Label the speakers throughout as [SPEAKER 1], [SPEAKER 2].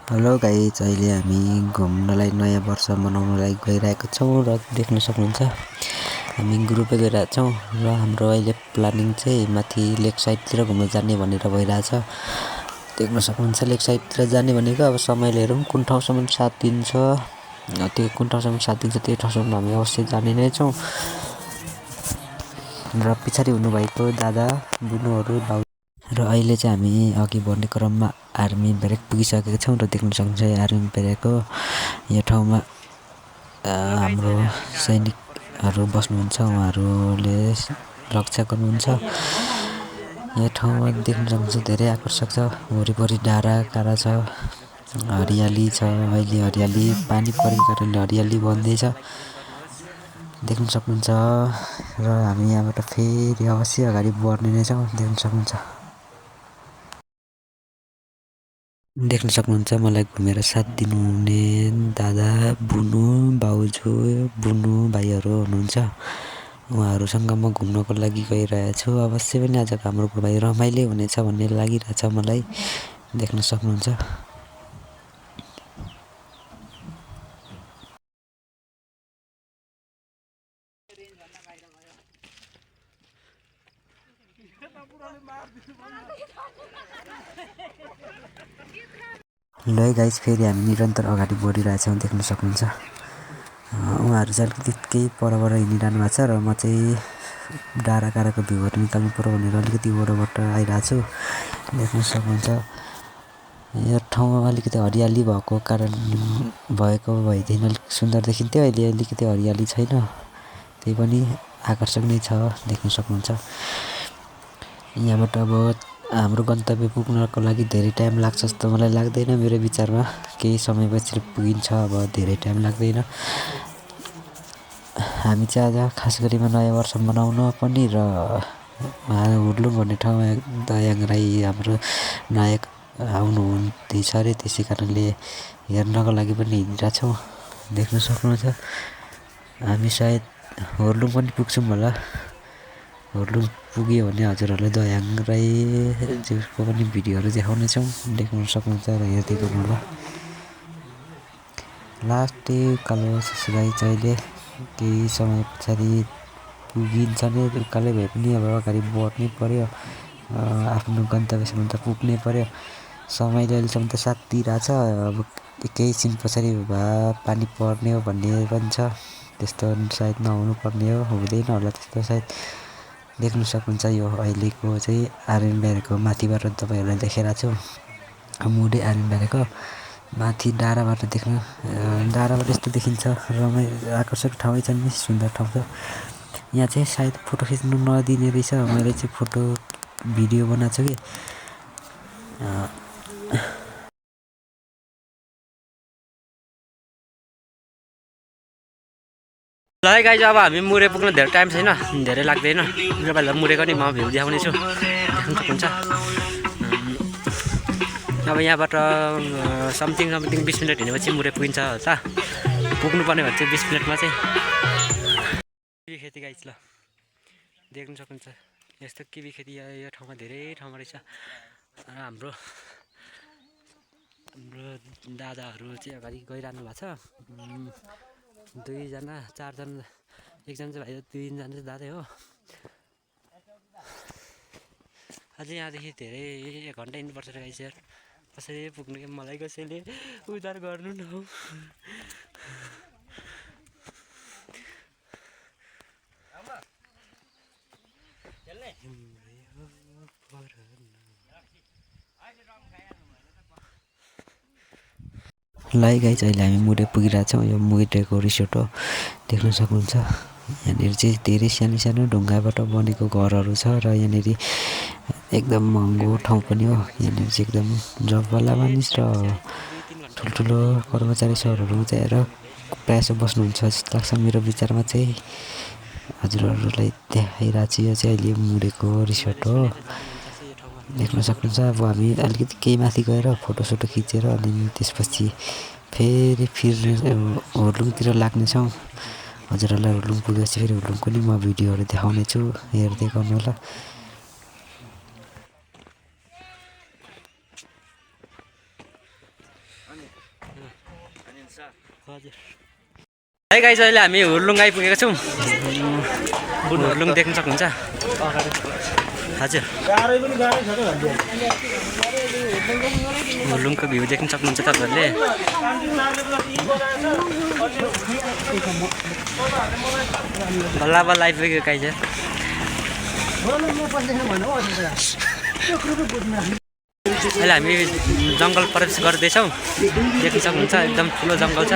[SPEAKER 1] Hello guys, अहिले हामी घुम्नलाई नयाँ वर्ष मनाउनलाई गइरहेको छौँ र देख्न सक्नुहुन्छ हामी ग्रुपै गइरहेको छौँ र हाम्रो अहिले प्लानिङ चाहिँ माथि लेक साइडतिर घुम्न जाने भनेर भइरहेछ। देख्न सक्नुहुन्छ लेक साइडतिर जाने भनेको अब समयले हेरौँ कुन ठाउँसम्म साथ दिन्छ, त्यो कुन ठाउँसम्म साथ दिन्छ त्यो ठाउँसम्म हामी अवश्य जाने नै छौँ। र पछाडि हुनुभएको दादा बुनुहरू भाउ र अहिले चाहिँ हामी अघि बढ्ने क्रममा आर्मी ब्यारेक पुगिसकेका छौँ र देख्न सक्नुहुन्छ आर्मी ब्यारेक हो। यो ठाउँमा हाम्रो सैनिकहरू बस्नुहुन्छ, उहाँहरूले रक्षा गर्नुहुन्छ। यो ठाउँमा देख्न सक्नुहुन्छ धेरै आकर्षक छ, वरिपरि डाँडाकाँडा छ, हरियाली छ। अहिले हरियाली पानी परेको कारणले हरियाली बन्दैछ देख्न सक्नुहुन्छ। र हामी यहाँबाट फेरि अवश्य अगाडि बढ्ने नै छौँ। देख्न सक्नुहुन्छ मलाई घुमेर साथ दिनुहुने दादा बुनु बाउजू बुनु भाइहरू हुनुहुन्छ। उहाँहरूसँग म घुम्नको लागि गइरहेछु। अवश्य पनि आजको हाम्रो घुमाइ रमाइलो हुनेछ भन्ने लागिरहेछ मलाई। देख्न सक्नुहुन्छ ल गाइस, फेरि हामी निरन्तर अगाडि बढिरहेछौँ। देख्न सक्नुहुन्छ उहाँहरू चाहिँ अलिकति केही परबाट हिँडिरहनु भएको छ र म चाहिँ डाँडाकाँडाको भ्यूहरू निकाल्नु पर्यो भनेर अलिकति वरबाट आइरहेको छु। देख्न सक्नुहुन्छ यो ठाउँमा अलिकति हरियाली भएको कारण भएदेखि अलिक सुन्दर देखिन्थ्यो। अहिले अलिकति हरियाली छैन, त्यही पनि आकर्षक नै छ। देख्न सक्नुहुन्छ यहाँबाट अब हाम्रो गन्तव्य पुग्नको लागि धेरै टाइम लाग्छ जस्तो मलाई लाग्दैन। मेरो विचारमा केही समयपछि पुगिन्छ, अब धेरै टाइम लाग्दैन। हामी चाहिँ आज खास गरीमा नयाँ वर्ष मनाउन पनि र हुर्लुङ भन्ने ठाउँमा दयाङ राई हाम्रो नायक आउनुहुँदैछ अरे, त्यसै कारणले हेर्नको लागि पनि हिँडिरहेछौँ। देख्न सक्नुहुन्छ हामी सायद हुर्लुङ पनि पुग्छौँ होला। हुर्लुङ पुग्यो भने हजुरहरूलाई दयाङ राईज्यूको पनि भिडियोहरू देखाउनेछौँ। देख्न सक्नुहुन्छ र हेर्दै गर्नु होला। लास्टै उकालो ससुराइ चाहिँ केही समय पछाडि पुगिन्छ नै। उकालै भए पनि अब अगाडि बढ्नै पऱ्यो, आफ्नो गन्तव्यसम्म त पुग्नै पऱ्यो। समयले अहिलेसम्म त साथ दिइरहेछ। अब केही छिन पछाडि पानी पर्ने हो भन्ने पनि छ, त्यस्तो सायद नहुनु पर्ने हो, हुँदैन होला त्यस्तो सायद। देख्न सक्नुहुन्छ यो अहिलेको चाहिँ आर्मी ब्यारेकको माथिबाट तपाईँहरूलाई देखाइरहेको छु। मुडे आर्मी ब्यारेकको माथि डाँडाबाट डाँडाबाट यस्तो देखिन्छ। आकर्षक ठाउँै छ नि, सुन्दर ठाउँ छ। यहाँ चाहिँ सायद फोटो खिच्नु नदिने रहेछ। मैले चाहिँ फोटो भिडियो बनाएको छु कि
[SPEAKER 2] ल है गाइज, अब हामी मुरे पुग्न धेरै टाइम छैन, धेरै लाग्दैन। तपाईँहरूलाई मुरेको नि म भ्यू देखाउने छु, देख्न सक्नुहुन्छ। अब यहाँबाट समथिङ 20 मिनट हिँडेपछि मुरे पुगिन्छ होला। पुग्नुपर्ने भन्छ 20 मिनटमा चाहिँ। किबी खेती गाइज, ल देख्न सक्नुहुन्छ यस्तो किबी खेती यो ठाउँमा धेरै ठाउँमा रहेछ। हाम्रो दादाहरू चाहिँ अगाडि गइरहनु भएको छ। 2 जना 4 जना, एकजना चाहिँ भाइ, 2 जना चाहिँ दादै हो। अझै यहाँदेखि धेरै 1 घन्टा हिँड्नुपर्छ गाइस यार। कसैले पुग्नु कि मलाई कसैले उद्धार गर्नु न हौ।
[SPEAKER 1] ल गाइस, अहिले हामी मुरे पुगिरहेछौँ। यो मुरेको रिसोर्ट हो, देख्न सक्नुहुन्छ। यहाँनिर चाहिँ धेरै सानो सानो ढुङ्गाबाट बनेको घरहरू छ र यहाँनिर एकदम महँगो ठाउँ पनि हो। यहाँनिर चाहिँ एकदम जबवाला मानिस र ठुल्ठुलो कर्मचारी सरहरू चाहिँ प्रायः बस्नुहुन्छ जस्तो लाग्छ मेरो विचारमा चाहिँ। हजुरहरूलाई देखाइरहेको छु, यो चाहिँ अहिले मुरेको रिसोर्ट हो, देख्न सक्नुहुन्छ। अब हामी अलिकति केही माथि गएर फोटोसोटो खिचेर अनि त्यसपछि फेरि हुर्लुङतिर लाग्नेछौँ। हजुरहरूलाई हुर्लुङ पुगेपछि फेरि हुर्लुङको नि म भिडियोहरू देखाउने छु, हेर्दै गर्नु होला।
[SPEAKER 2] हजुर है गाइस अहिले हामी हुर्लुङ आइपुगेका छौँ हुर्लुङ देख्न सक्नुहुन्छ हजुर हुर्लुङको भ्यू देख्न सक्नुहुन्छ तपाईँहरूले बल्ल बल्ल आइपुग्यो गाइस अहिले हामी जङ्गल प्रवेश गर्दैछौँ देख्न सक्नुहुन्छ एकदम ठुलो जङ्गल छ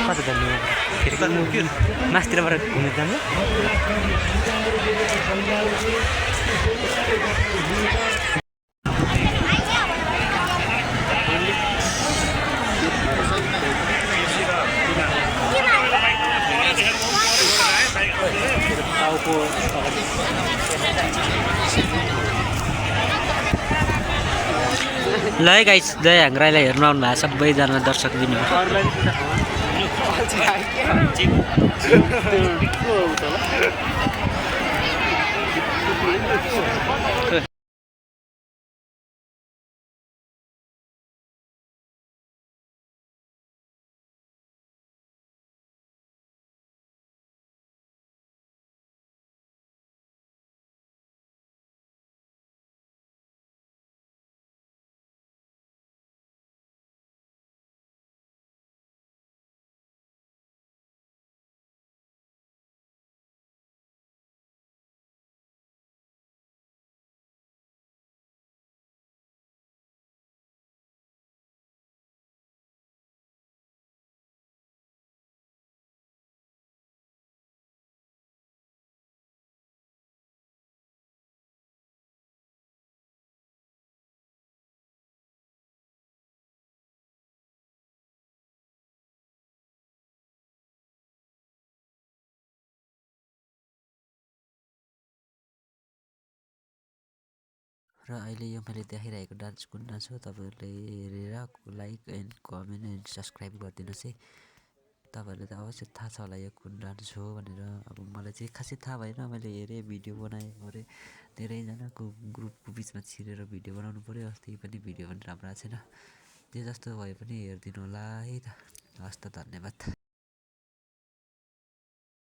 [SPEAKER 2] कता जानु फेरि मास्तिरबाट घुमेर जानु ल है गाइस जय हाङ्राईलाई हेर्नु आउनु भएको सबैजना दर्शक दिनुहुन्छ र अहिले यो मैले देखाइरहेको डान्स कुन डान्स हो तपाईँहरूले हेरेर like and comment and subscribe गरिदिनुहोस् है तपाईँहरूलाई त अवश्य थाहा छ होला यो कुन डान्स हो भनेर अब मलाई चाहिँ खासै थाहा भएन मैले हेरेँ भिडियो बनाएँ अरे धेरैजनाको ग्रुपको बिचमा छिरेर भिडियो बनाउनु पऱ्यो त्यही पनि भिडियो पनि राम्रो आएको छैन जे जस्तो भए पनि हेरिदिनु होला है त हस् त धन्यवाद